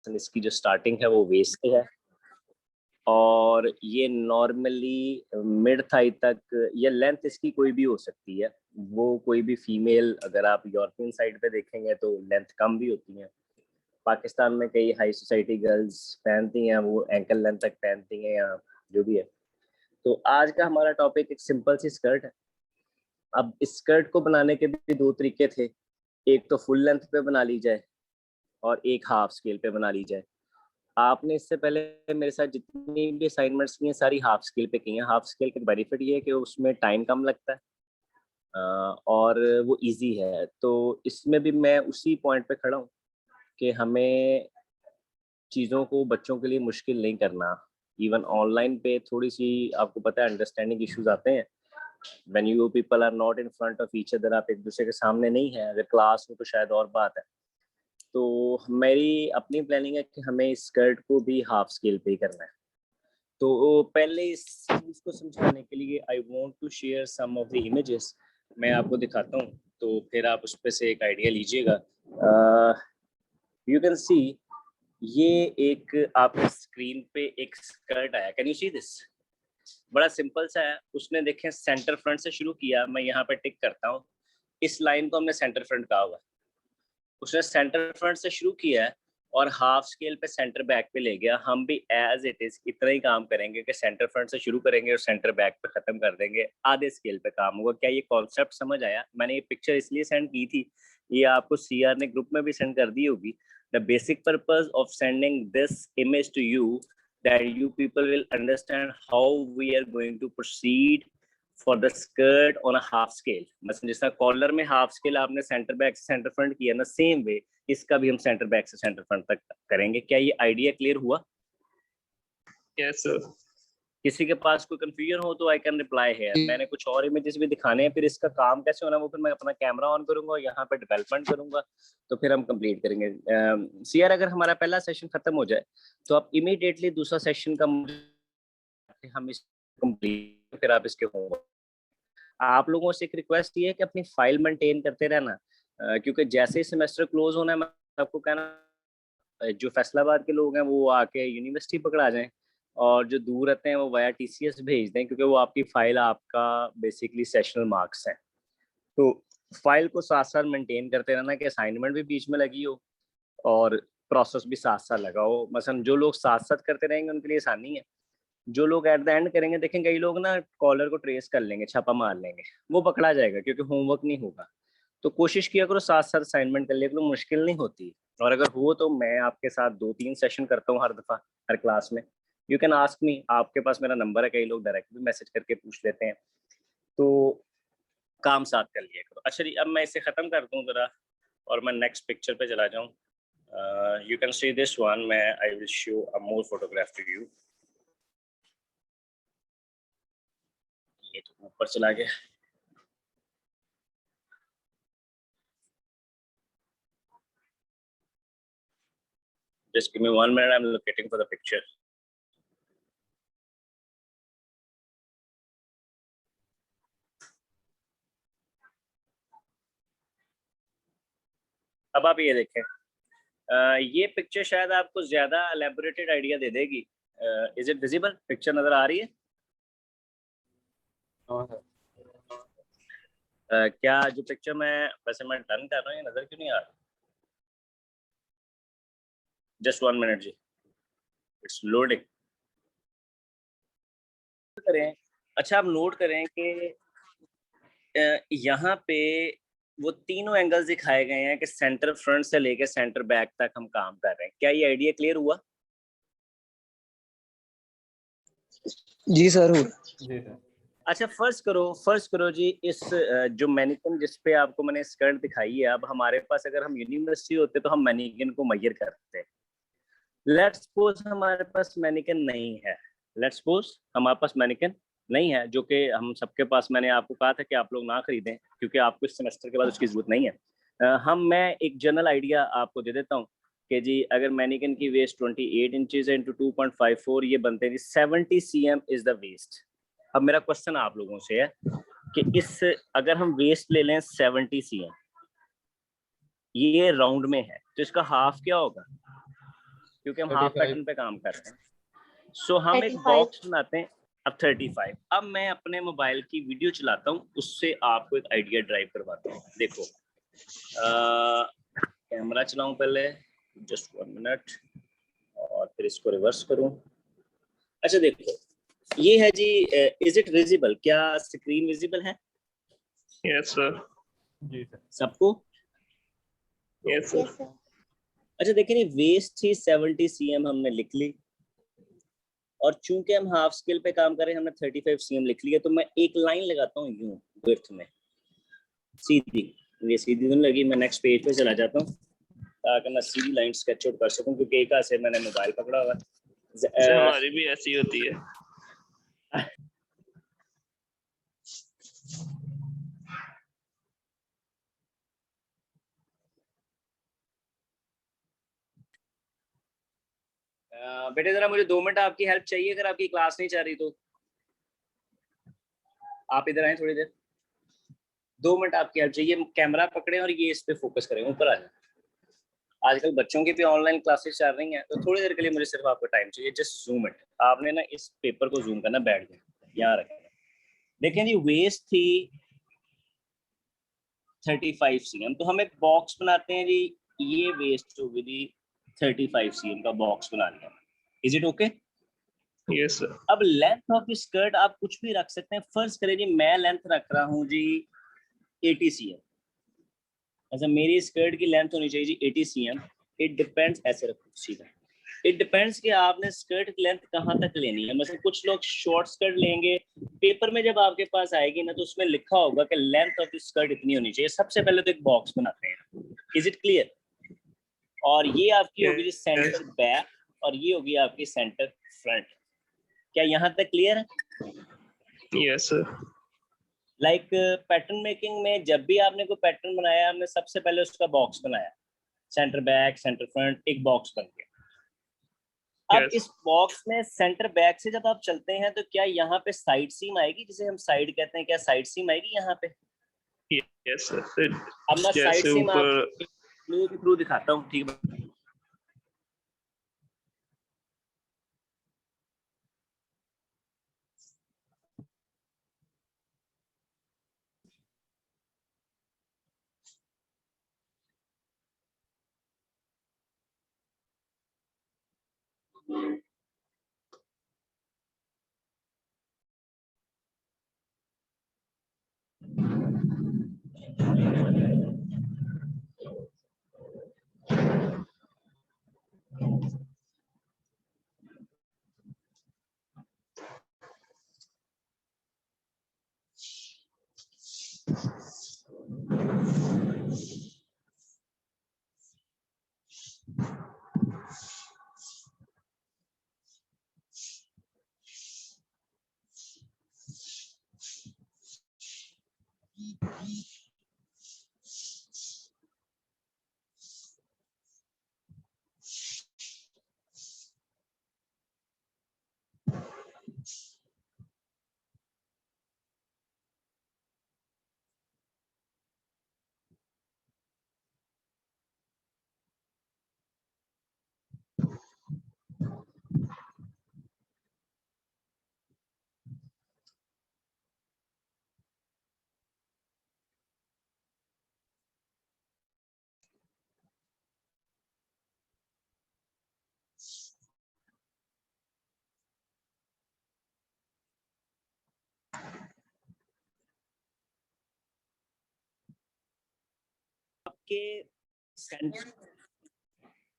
इसकी जो स्टार्टिंग है वो वेस्ट से है और ये नॉर्मली मिड थाई तक, ये लेंथ इसकी कोई भी हो सकती है। वो कोई भी फीमेल, अगर आप यूरोपियन साइड पे देखेंगे तो लेंथ कम भी होती है। पाकिस्तान में कई हाई सोसाइटी गर्ल्स पहनती हैं, वो एंकल लेंथ तक पहनती हैं या जो भी है। तो आज का हमारा टॉपिक एक सिंपल सी स्कर्ट है। अब इस स्कर्ट को बनाने के भी दो तरीके थे, एक तो फुल लेंथ पे बना ली जाए और एक हाफ स्केल पे बना ली जाए। आपने इससे पहले मेरे साथ जितनी भी असाइनमेंट्स की हैं सारी हाफ स्केल पे की हैं। हाफ स्केल का बेनिफिट ये है कि उसमें टाइम कम लगता है और वो इजी है। तो इसमें भी मैं उसी पॉइंट पे खड़ा हूँ कि हमें चीज़ों को बच्चों के लिए मुश्किल नहीं करना। इवन ऑनलाइन पे थोड़ी सी आपको पता है अंडरस्टैंडिंग इश्यूज आते हैं। When you people are not in front of each other, आप एक दूसरे के सामने नहीं है, अगर क्लास हो तो शायद और बात है। तो मेरी अपनी प्लानिंग है कि हमें इस स्कर्ट को भी हाफ स्केल पे ही करना है। तो पहले इस चीज को समझाने के लिए I want to share some of the images. मैं आपको दिखाता हूँ तो फिर आप उस पर से एक आइडिया लीजिएगा। यू कैन सी, ये एक आपके स्क्रीन पे एक स्कर्ट आया। Can you see this? बड़ा सिंपल सा है। उसने देखें सेंटर फ्रंट से शुरू किया, मैं यहाँ पे टिक करता हूँ, इस लाइन को हमने सेंटर फ्रंट कहा हुआ। उसने सेंटर फ्रंट से शुरू किया है और हाफ स्केल पे सेंटर बैक पे ले गया। हम भी एज इट इज इतना ही काम करेंगे कि सेंटर फ्रंट से शुरू करेंगे और सेंटर बैक पे खत्म कर देंगे। आधे स्केल पे काम होगा। क्या ये कॉन्सेप्ट समझ आया? मैंने ये पिक्चर इसलिए सेंड की थी, ये आपको सीआर ने ग्रुप में भी सेंड कर दी होगी। The basic purpose of sending this image to you that you people will understand how we are going to proceed for the skirt on a half scale। मतलब जिस तरह कॉलर में हाफ स्केल आपने centre back से centre front किया ना, same way इसका भी हम सेंटर बैक से सेंटर फ्रंट तक करेंगे। क्या ये आइडिया क्लियर हुआ? Yes sir. किसी के पास कोई कंफ्यूजन हो तो आई कैन रिप्लाई है। मैंने कुछ और इमेजेस भी दिखाने हैं, फिर इसका काम कैसे होना वो फिर मैं अपना कैमरा ऑन करूंगा और यहाँ पे डेवलपमेंट करूंगा, तो फिर हम कंप्लीट करेंगे। सीआर अगर हमारा पहला सेशन खत्म हो जाए तो आप इमीडिएटली दूसरा सेशन का हम इस कंप्लीट, फिर आप इसके होंगे। आप लोगों से एक रिक्वेस्ट ये है कि अपनी फाइल मेंटेन करते रहना, क्योंकि जैसे ही सेमेस्टर क्लोज होना है, मैं आपको कहना जो फैसलाबाद के लोग हैं वो आके यूनिवर्सिटी पकड़ा जाएं और जो दूर रहते हैं वो वाया टीसीएस भेज दें, क्योंकि वो आपकी फाइल आपका बेसिकली सेशनल मार्क्स हैं। तो फाइल को साथ साथ मेंटेन करते रहना कि असाइनमेंट भी बीच में लगी हो और प्रोसेस भी साथ साथ लगा हो। मसलन जो लोग साथ साथ करते रहेंगे उनके लिए आसानी है। जो लोग एट द एंड करेंगे, देखें कई लोग ना कॉलर को ट्रेस कर लेंगे, छापा मार लेंगे, वो पकड़ा जाएगा क्योंकि होमवर्क नहीं होगा। तो कोशिश किया करो साथ साथ असाइनमेंट कर लिया करो, मुश्किल नहीं होती। और अगर हो तो मैं आपके साथ 2-3 सेशन करता हूँ हर दफा, हर क्लास में। यू कैन आस्क मी, आपके पास मेरा नंबर है, कई लोग डायरेक्ट भी मैसेज करके पूछ लेते हैं। तो काम साथ कर लिया करो। अच्छा जी, अब मैं इसे खत्म कर दूं जरा और मैं नेक्स्ट पिक्चर पे चला जाऊं। You can see this one, मैं I will show a more photograph to you. ये तो ऊपर चला गया। Just give me 1 minute, I'm looking for the picture. अब आप ये देखें, ये पिक्चर शायद आपको ज्यादा एलैबोरेटेड आइडिया दे देगी। Is it visible? पिक्चर नजर आ रही है? क्या जो पिक्चर वैसे मैं डन कर रहा हूँ, नजर क्यों नहीं आ रहा? जस्ट 1 मिनट जी, इट्स लोडिंग। करें, अच्छा आप नोट करें कि यहाँ पे वो तीनों एंगल्स दिखाए गए हैं कि सेंटर फ्रंट से लेकर सेंटर बैक तक हम काम कर रहे हैं। क्या ये आइडिया क्लियर हुआ? जी सर। अच्छा फर्स्ट करो जी, इस जो मैनिकन जिस पे आपको मैंने स्कर्ट दिखाई है, अब हमारे पास अगर हम यूनिवर्सिटी होते तो हम मैनिकन को मेजर करते। लेट्स सपोज हमारे पास मैनिकन नहीं है, लेट्स सपोज हमारे पास मैनिकन नहीं है, जो कि हम सबके पास, मैंने आपको कहा था कि आप लोग ना खरीदें क्योंकि आपको इस सेमेस्टर के बाद उसकी जरूरत नहीं है। मैं एक जनरल आइडिया आपको दे देता हूँ कि जी अगर मैनिकन की वेस्ट 28 इंचेस है इंटू 2.54, ये बनते हैं 70 cm इज द वेस्ट। अब मेरा क्वेश्चन आप लोगों से है कि इस अगर हम वेस्ट ले लें 70 cm, ये राउंड में है, तो इसका हाफ क्या होगा? क्योंकि हम हाफ 35 पैटर्न पे काम कर रहे हैं। सो हम एक 35 बॉक्स बनाते हैं। अब 35। अब मैं अपने मोबाइल की वीडियो चलाता हूँ, उससे आपको एक आइडिया ड्राइव करवाता हूँ। देखो कैमरा चलाऊं पहले, जस्ट 1 मिनट, और फिर इसको रिवर्स करूं। अच्छा देखो, ये है जी, इज इट विजिबल? क्या स्क्रीन विजिबल है Yes, sir. जी सर। सबको? Yes, sir. Yes, sir. अच्छा देखिए, ये वेस्ट थी 70 cm हमने लिख ली, और चूंकि हम हाफ स्केल पे काम कर रहे हैं हमने 35 cm लिख लिया, तो मैं एक लाइन लगाता हूँ यूं विड्थ में, सीधी। ये सीधी नहीं लगी, मैं नेक्स्ट पेज पे चला जाता हूँ ताकि मैं सीधी लाइन स्केच आउट कर सकूं, क्योंकि एक हाथ से मैंने मोबाइल पकड़ा हुआ है। सर हमारी भी ऐसी होती है। बेटे जरा मुझे 2 मिनट आपकी हेल्प चाहिए, अगर आपकी क्लास नहीं चल रही तो आप इधर आए थोड़ी देर। 2 मिनट आपकी हेल्प चाहिए, कैमरा पकड़े और ये इस पे फोकस करें, ऊपर आ जाए। आजकल बच्चों की भी ऑनलाइन क्लासेस चल रही हैं, तो थोड़ी देर के लिए मुझे सिर्फ आपको टाइम चाहिए, जस्ट जूम इट। आपने ना इस पेपर को जूम करना, बैठ गए यहाँ रखें। देखें जी, वेस्ट थी 35 cm, तो हम एक बॉक्स बनाते हैं जी। ये वेस्ट होगी जी 35 cm का बॉक्स बना लिया। Is it okay? Yes, sir. अब लेंथ ऑफ स्कर्ट आप कुछ भी रख सकते हैं। फर्ज करें जी मैं लेंथ रख रहा हूँ जी 80 cm। अच्छा, मेरी स्कर्ट की लेंथ होनी चाहिए जी 80 cm। इट डिपेंड्स, ऐसे रखो सीधा। इट डिपेंड्स कि आपने स्कर्ट की लेंथ कहाँ तक लेनी है। मतलब कुछ लोग शॉर्ट स्कर्ट लेंगे, पेपर में जब आपके पास आएगी ना तो उसमें लिखा होगा कि लेंथ ऑफ स्कर्ट इतनी होनी चाहिए। सबसे पहले तो एक बॉक्स बनाते हैं। Is it clear? और ये आपकी होगी जी सेंटर बैक, और ये होगी आपकी सेंटर फ्रंट। क्या यहाँ तक क्लियर है? Yes, sir. Like pattern making में जब भी आपने कोई पैटर्न बनाया, हमने सबसे पहले उसका बॉक्स बनाया, सेंटर बैक सेंटर फ्रंट, एक बॉक्स बन गया। अब Yes. इस बॉक्स में सेंटर बैक से जब आप चलते हैं तो क्या यहाँ पे साइड सीम आएगी, जिसे हम साइड कहते हैं? क्या साइड सीम आएगी यहाँ पे? Yes, sir. फिर अब मैं साइड जैसे सीम ऊपर आपको के थ्रू दिखाता हूँ, ठीक है?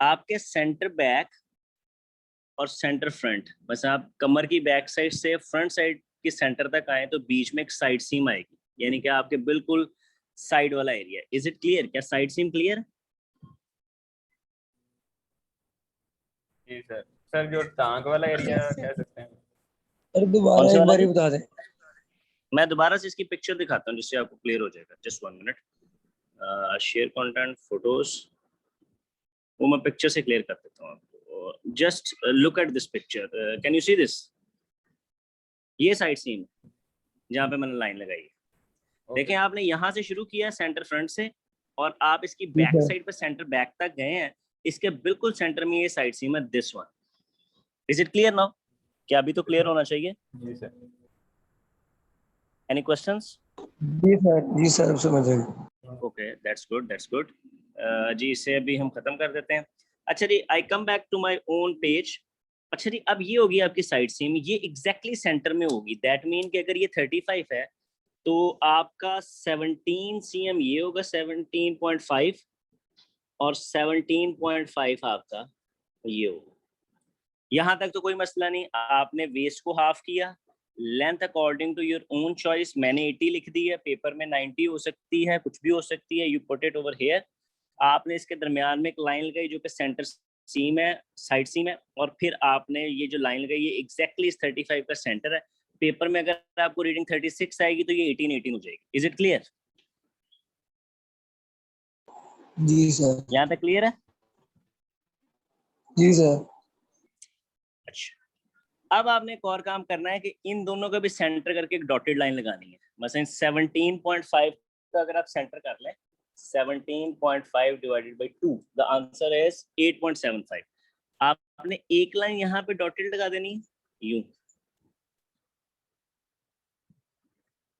आपके सेंटर बैक और सेंटर फ्रंट, बस आप कमर की बैक साइड से फ्रंट साइड की सेंटर तक आए तो बीच में एक साइड सीम आएगी, यानी कि आपके बिल्कुल साइड वाला एरिया। Is it clear? क्या साइड सीम क्लियर? जी सर। सर जो टांग वाला एरिया कह सकते हैं। सर दोबारा एक बार बता दें। मैं दोबारा से इसकी पिक्चर दिखाता हूँ जिससे आपको क्लियर हो जाएगा। Just 1 minute, share content photos, वो मैं पिक्चर से क्लियर कर देता हूँ आपको। Just look at this picture, can you see this? ये साइड सीन जहाँ पे मैंने लाइन लगाई है। देखें, आपने यहाँ से शुरू किया सेंटर फ्रंट से, और आप इसकी बैक साइड पे सेंटर बैक तक गए हैं, इसके बिल्कुल सेंटर में ये साइड सीम है, this one. Is it clear now? क्या अभी तो क्लियर होना चाहिए? जी सर। Any questions? जी सर समझ गए। Okay, that's good, that's good. जी इसे अभी हम खत्म कर देते हैं। अच्छा जी, I come back to my own page. अच्छा जी, अब ये होगी आपकी साइड सीम, ये एग्जैक्टली सेंटर में होगी। दैट मीन कि अगर ये 35 है तो आपका 17 cm ये होगा 17.5 और 17.5 आपका ये होगा। यहाँ तक तो कोई मसला नहीं। आपने वेस्ट को हाफ किया, length according to your own choice. मैंने 80 लिख दी है, पेपर में 90 हो सकती है, कुछ भी हो सकती है। You put it over here. आपने इसके दरमियान में एक लाइन लगाई जो कि सेंटर सीम है, साइड सीम है, और फिर आपने ये जो लाइन लगाई ये एग्जैक्टली इस 35 का सेंटर है। पेपर में अगर आपको रीडिंग 36 आएगी तो ये 18 हो जाएगी। Is it clear? जी सर। यहाँ तक क्लियर है? जी सर। अच्छा, अब आपने एक और काम करना है कि इन दोनों का भी सेंटर करके एक डॉटेड लाइन लगानी है। मसलन 17.5 का अगर आप सेंटर कर लें, 17.5 divided by 2, the answer is 8.75। आपने एक लाइन यहाँ पे डॉटेड लगा देनी है यूं,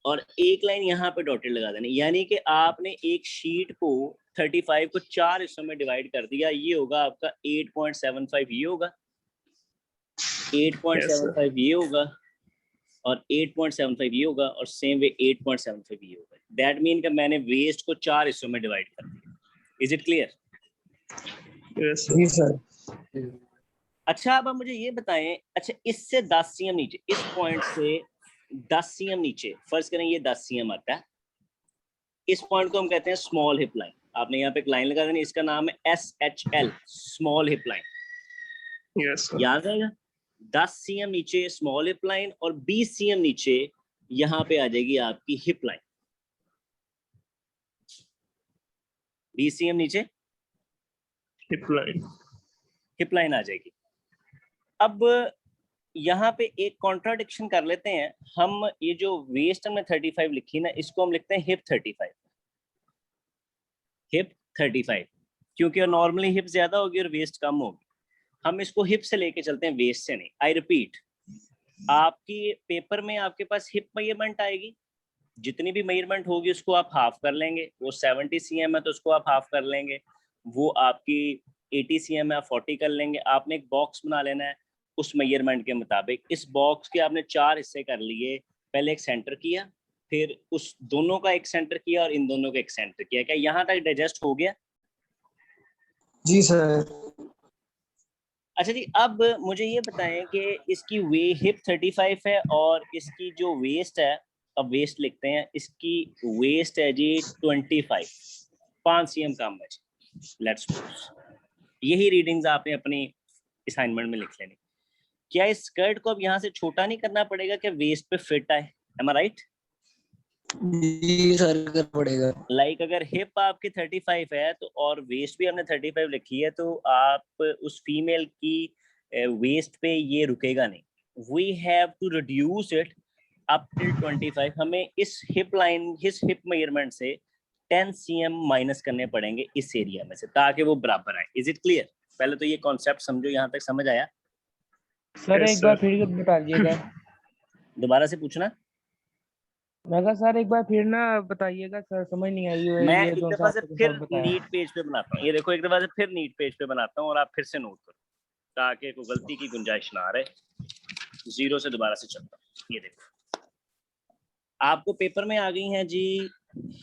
और एक लाइन यहाँ पे डॉटेड लगा देनी, यानी कि आपने एक शीट को 35 को 4 हिस्सों में डिवाइड कर दिया। ये होगा आपका 8.75, ये होगा 8.75, ये होगा और 8.75 ये होगा, और सेम वे 8.75 ये होगा। दैट मीन का मैंने वेस्ट को 4 हिस्सों में डिवाइड कर दिया। Is it clear? यस जी सर। सर। अच्छा, अब आप मुझे ये बताएं, अच्छा इससे 10 cm नीचे, इस पॉइंट से 10 cm नीचे, फर्ज करें ये 10 cm आता है, इस पॉइंट को हम कहते हैं स्मॉल हिप लाइन। आपने यहाँ पे एक लाइन लगा देनी, इसका नाम है SHL, small hip line. Yes sir. याद आएगा? 10 cm नीचे स्मॉल हिप लाइन और 20 cm नीचे यहाँ पे आ जाएगी आपकी हिप लाइन। 20 cm नीचे हिप लाइन आ जाएगी। अब यहाँ पे एक कॉन्ट्राडिक्शन कर लेते हैं हम। ये जो वेस्ट हमने 35 लिखी ना, इसको हम लिखते हैं हिप 35। हिप 35 क्योंकि नॉर्मली हिप ज्यादा होगी और वेस्ट कम होगी। हम इसको हिप से लेके चलते हैं, वेस्ट से नहीं। आई रिपीट, आपकी पेपर में आपके पास हिप मेजरमेंट आएगी, जितनी भी मेजरमेंट होगी उसको आप हाफ कर लेंगे। वो 70 cm है तो उसको आप हाफ कर लेंगे। वो आपकी 80 cm है, आप 40 कर लेंगे। आपने एक बॉक्स बना लेना है उस मेजरमेंट के मुताबिक। इस बॉक्स के आपने 4 हिस्से कर लिए। पहले एक सेंटर किया, फिर उस दोनों का एक सेंटर किया और इन दोनों का एक सेंटर किया। क्या यहाँ तक डाइजेस्ट हो गया? जी सर। अच्छा जी, अब मुझे ये बताएं कि इसकी वे हिप 35 है और इसकी जो वेस्ट है, अब वेस्ट लिखते हैं, इसकी वेस्ट है जी 25, 5 cm कम है जी। लेट्स सपोज यही रीडिंग्स आपने अपनी असाइनमेंट में लिख लेनी। क्या इस स्कर्ट को अब यहाँ से छोटा नहीं करना पड़ेगा कि वेस्ट पे फिट आए? एम आई राइट? जी सर कर पड़ेगा। लाइक अगर हिप आपकी 35 है तो और वेस्ट भी हमने 35 लिखी है, तो आप उस फीमेल की वेस्ट पे ये रुकेगा नहीं। We have to reduce it up till 25। हमें इस हिप लाइन, इस हिप मेजरमेंट से 10 cm माइनस करने पड़ेंगे इस एरिया में से, ताकि वो बराबर आए। Is it clear? पहले तो ये कॉन्सेप्ट समझो, यहाँ तक समझ आया? सर Yes, एक बार sir. फिर बता दीजिएगा। दोबारा से पूछना। मैं कहा सर एक बार फिर ना बताइएगा सर, समझ नहीं आई मैं ये एक जो सा दफा से आपने फिर सब बताया। नीट पेज पे बनाता हूँ, ये देखो, एक दफा से फिर नीट पेज पे बनाता हूँ और आप फिर से नोट करो ताकि कोई गलती की गुंजाइश ना आ रहे। जीरो से दोबारा से चलता हूँ। ये देखो, आपको पेपर में आ गई हैं जी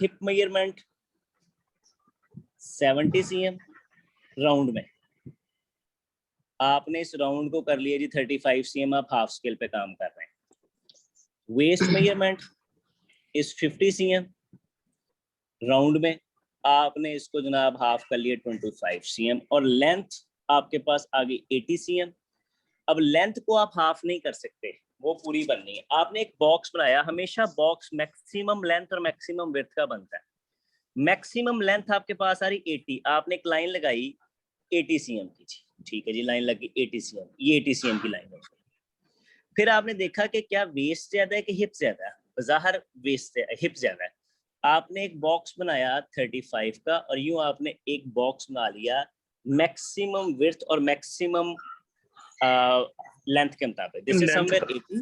हिप मेजरमेंट 70 cm राउंड में। आपने इस राउंड को कर लिया जी 35 cm, आप हाफ स्केल पे काम कर रहे हैं। वेस्ट मेजरमेंट इस 50 cm राउंड में, आपने इसको जनाब हाफ कर लिया 25 cm, और लेंथ आपके पास आ गई 80 cm। अब लेंथ को आप हाफ नहीं कर सकते, वो पूरी बननी है। आपने एक बॉक्स बनाया, हमेशा बॉक्स मैक्सिमम लेंथ और मैक्सिमम विड्थ का बनता है। मैक्सिमम लेंथ आपके पास आ रही 80, आपने एक लाइन लगाई 80 cm की जी, ठीक है जी, लाइन लगी 80 cm, ये 80 cm की लाइन है। फिर आपने देखा कि क्या वेस्ट ज्यादा है कि हिप ज्यादा है? बाहर वेस्ट है, हिप ज्यादा है। आपने एक बॉक्स बनाया 35 का और यूं आपने एक बॉक्स बना लिया मैक्सिमम विड्थ और मैक्सिमम लेंथ के मुताबिक। दिस इज Length समवेयर का। 80,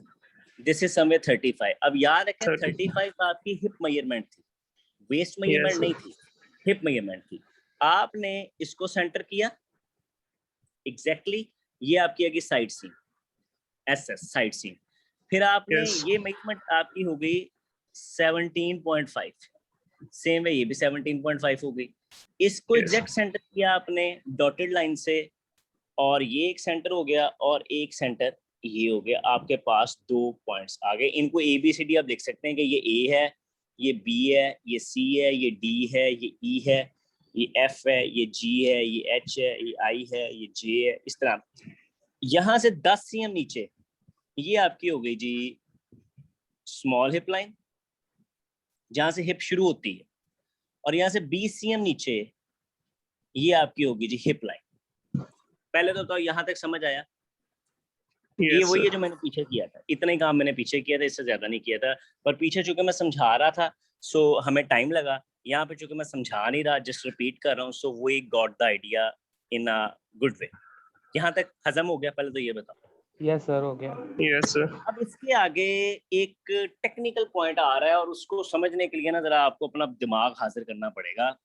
दिस इज समवेयर 35। अब याद रखें 30। 35 आपकी हिप मेजरमेंट थी, वेस्ट Yes, मेजरमेंट sir. नहीं थी, हिप मेजरमेंट थी। आपने इसको सेंटर किया एग्जैक्टली, ये आपकी आगे side seam, SS side seam. फिर आपने Yes. ये मेजरमेंट आपकी हो गई 17.5, सेम है, ये भी 17.5 हो गई। इसको Yes. एग्जैक्ट सेंटर किया आपने डॉटेड लाइन से, और ये एक सेंटर हो गया और एक सेंटर ये हो गया। आपके पास 2 पॉइंट्स आ गए। इनको ए बी सी डी आप देख सकते हैं कि ये ए है, ये बी है, ये सी है, ये डी है, ये ई है, ये एफ है, ये जी है, ये एच है, ये आई है, ये जे है। इस तरह यहाँ से 10 cm नीचे ये आपकी हो गई जी स्मॉल हिप लाइन, जहां से हिप शुरू होती है, और यहाँ से 20 cm नीचे ये आपकी होगी जी हिप लाइन। पहले तो यहाँ तक समझ आया? ये Yes, वही है sir. जो मैंने पीछे किया था, इतना ही काम मैंने पीछे किया था, इससे ज्यादा नहीं किया था। पर पीछे चूंकि मैं समझा रहा था सो हमें टाइम लगा। यहाँ पे चूंकि मैं समझा नहीं रहा, जस्ट रिपीट कर रहा हूँ, so we got the idea in a good way. यहाँ तक हजम हो गया? पहले तो ये बताओ। यस सर, हो गया। Yes, sir. अब इसके आगे एक टेक्निकल पॉइंट आ रहा है, और उसको समझने के लिए ना जरा आपको अपना दिमाग हाजिर करना पड़ेगा,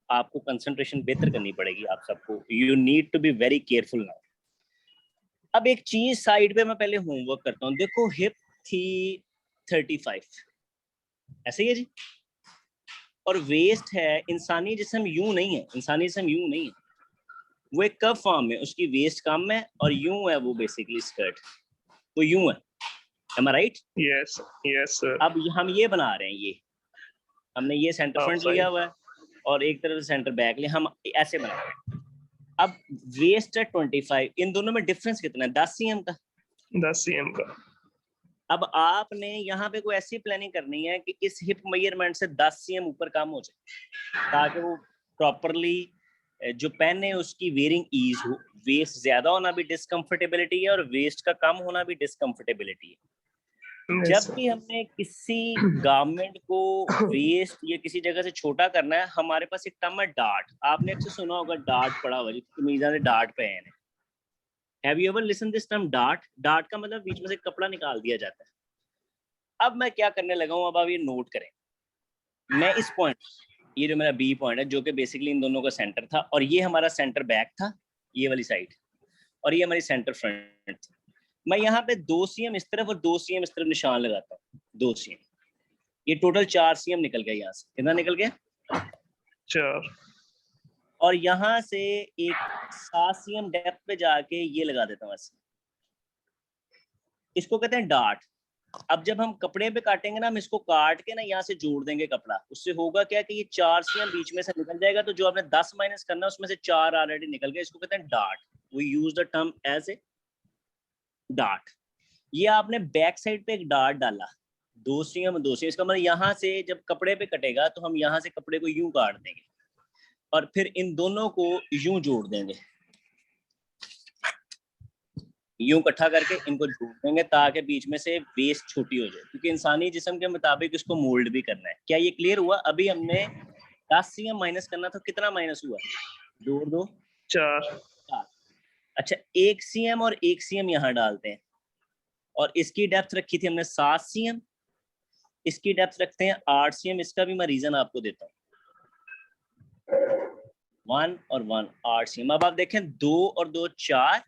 आपको कंसंट्रेशन बेहतर करनी पड़ेगी आप सबको। You need to be very careful now. अब एक चीज साइड पे मैं पहले होमवर्क करता हूँ। देखो हिप थी 35, ऐसे ही है जी, और वेस्ट है, इंसानी जिस्म यूं नहीं है, इंसानी जिस्म यूं नहीं है, वो एक कर्व फॉर्म में, उसकी वेस्ट कम है और यूं है वो बेसिकली स्कर्ट, वो यूं है। Am I right? Yes. Yes, sir. अब हम ये बना रहे हैं, ये हमने ये सेंटर फ्रंट Outside. लिया हुआ है और एक तरफ से सेंटर बैक लिया, हम ऐसे बना रहे हैं। अब वेस्ट है 25, इन दोनों में डिफरेंस कितना है? 10 cm का। 10 cm का। अब आपने यहाँ पे कोई ऐसी प्लानिंग करनी है कि इस हिप मेजरमेंट से 10 cm ऊपर कम हो जाए, ताकि वो प्रॉपरली जो पेन है उसकी वेयरिंग ईज हो। वेस्ट ज्यादा होना भी डिस्कम्फर्टेबिलिटी है और वेस्ट का कम होना भी डिस्कम्फर्टेबिलिटी है। Yes, जब sir. भी हमने किसी गारमेंट को वेस्ट या किसी जगह से छोटा करना है, हमारे पास एक टर्म है डार्ट। आपने अक्सर सुना होगा डार्ट पड़ा हुआ, कमीजा से डार्ट पहन है। Have you ever listened this term dart? Dart का मतलब बीच में से कपड़ा निकाल दिया जाता है। अब मैं क्या करने लगा हूँ, अब आप ये नोट करें। मैं इस पॉइंट, ये जो मेरा बी पॉइंट है, जो कि बेसिकली इन दोनों का सेंटर था, और ये हमारा सेंटर बैक था, ये वाली साइड, और ये हमारी सेंटर फ्रंट थी। मैं यहाँ पे 2 cm इस तरफ और 2 cm इस तरफ निशान लगाता हूँ, 2 cm। ये टोटल 4 cm निकल गया यहाँ से। कितना निकल गया? 4। और यहाँ से एक 7 cm डेप्थ पे जाके ये लगा देता हूँ ऐसे। इसको कहते हैं डार्ट। अब जब हम कपड़े पे काटेंगे ना, हम इसको काट के ना यहाँ से जोड़ देंगे कपड़ा। उससे होगा क्या कि ये 4 cm बीच में से निकल जाएगा, तो जो आपने 10 माइनस करना उसमें से 4 ऑलरेडी निकल गए। इसको कहते हैं dart. We use the term as a dart. ये आपने बैक साइड पे एक डार्ट डाला, 2 cm 2 cm, इसका मतलब यहाँ से जब कपड़े पे कटेगा तो हम यहाँ से कपड़े को यूं काट देंगे और फिर इन दोनों को यूं जोड़ देंगे, यूं इकट्ठा करके इनको जोड़ देंगे ताकि बीच में से वेस्ट छोटी हो जाए, क्योंकि इंसानी जिस्म के मुताबिक इसको मोल्ड भी करना है। क्या ये क्लियर हुआ? अभी हमने 10 cm माइनस करना था, कितना माइनस हुआ? जोड़ दो, 4। 4। अच्छा, 1 cm और 1 cm यहाँ डालते हैं, और इसकी डेप्थ रखी थी हमने 7 cm, इसकी डेप्थ रखते हैं 8 cm। इसका भी मैं रीजन आपको देता हूँ। 1 और 1 8 cm। अब आप देखें 2 और 2 4,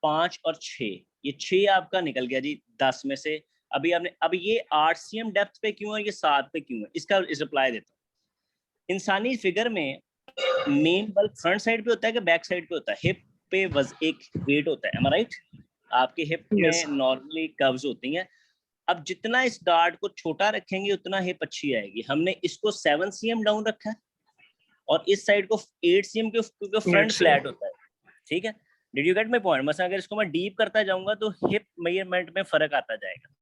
5 और 6, ये 6 आपका निकल गया जी 10 में से। अभी आपने, अब ये 8 cm डेप्थ पे क्यों है, ये 7 पे क्यों है, इसका रिप्लाई देता हूँ। इंसानी फिगर में मेन बल्क फ्रंट साइड पे होता है कि बैक साइड पे होता है? हिप पे एक वेट होता है, am I right? आपके हिप Yes. में नॉर्मली कर्व्स होती हैं। अब जितना इस डार्ट को छोटा रखेंगे उतना हिप अच्छी आएगी। हमने इसको 7 cm डाउन रखा है और इस साइड को 8 cm, क्योंकि फ्रंट Yes, sir. फ्लैट होता है। ठीक है, did you get my point? मतलब अगर इसको मैं डीप करता जाऊंगा तो हिप मेजरमेंट में फर्क आता जाएगा।